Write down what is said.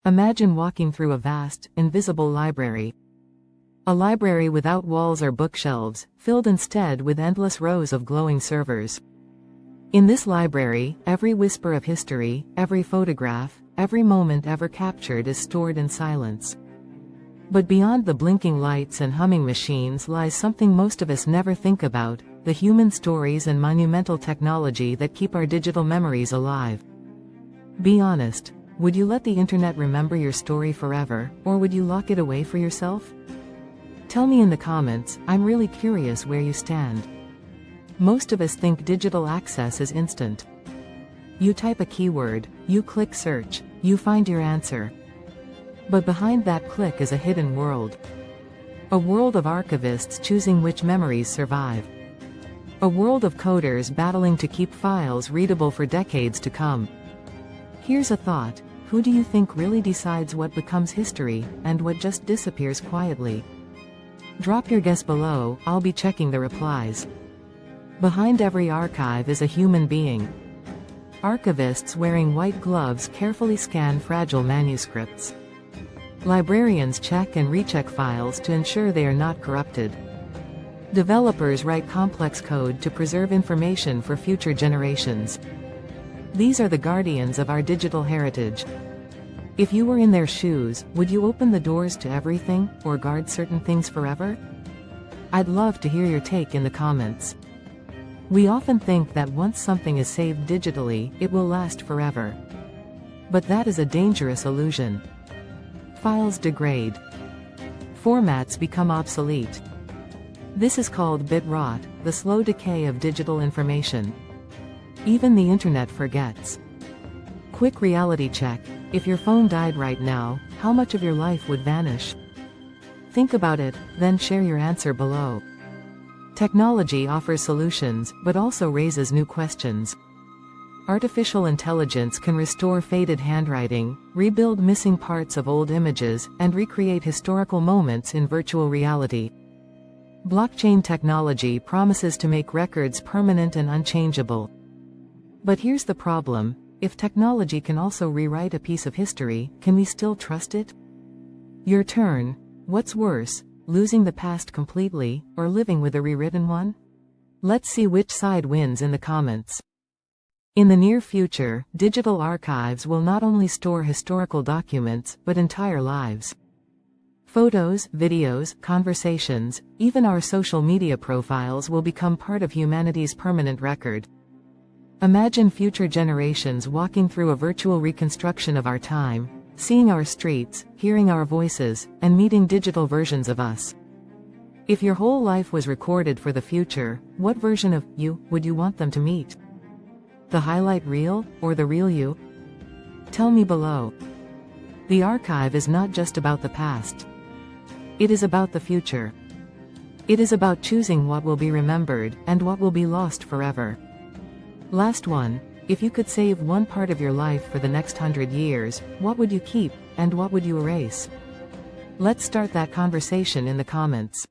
Imagine walking through a vast, invisible library. A library without walls or bookshelves, filled instead with endless rows of glowing servers. In this library, every whisper of history, every photograph, every moment ever captured is stored in silence. But beyond the blinking lights and humming machines lies something most of us never think about: the human stories and monumental technology that keep our digital memories alive. Be honest, would you let the internet remember your story forever, or would you lock it away for yourself? Tell me in the comments. I'm really curious where you stand. Most of us think digital access is instant. You type a keyword, you click search, you find your answer. But behind that click is a hidden world. A world of archivists choosing which memories survive. A world of coders battling to keep files readable for decades to come. Here's a thought: who do you think really decides what becomes history, and what just disappears quietly? Drop your guess below, I'll be checking the replies. Behind every archive is a human being. Archivists wearing white gloves carefully scan fragile manuscripts. Librarians check and recheck files to ensure they are not corrupted. Developers write complex code to preserve information for future generations. These are the guardians of our digital heritage. If you were in their shoes, would you open the doors to everything, or guard certain things forever? I'd love to hear your take in the comments. We often think that once something is saved digitally, it will last forever. But that is a dangerous illusion. Files degrade. Formats become obsolete. This is called bit rot, the slow decay of digital information. Even the internet forgets. Quick reality check: if your phone died right now, how much of your life would vanish? Think about it, then share your answer below. Technology offers solutions, but also raises new questions. Artificial intelligence can restore faded handwriting, rebuild missing parts of old images, and recreate historical moments in virtual reality. Blockchain technology promises to make records permanent and unchangeable. But here's the problem: if technology can also rewrite a piece of history, can we still trust it? Your turn. What's worse, losing the past completely, or living with a rewritten one? Let's see which side wins in the comments. In the near future, digital archives will not only store historical documents, but entire lives. Photos, videos, conversations, even our social media profiles will become part of humanity's permanent record. Imagine future generations walking through a virtual reconstruction of our time, seeing our streets, hearing our voices, and meeting digital versions of us. If your whole life was recorded for the future, what version of you would you want them to meet? The highlight reel, or the real you? Tell me below. The archive is not just about the past. It is about the future. It is about choosing what will be remembered, and what will be lost forever. Last one: if you could save one part of your life for the next 100 years, what would you keep, and what would you erase? Let's start that conversation in the comments.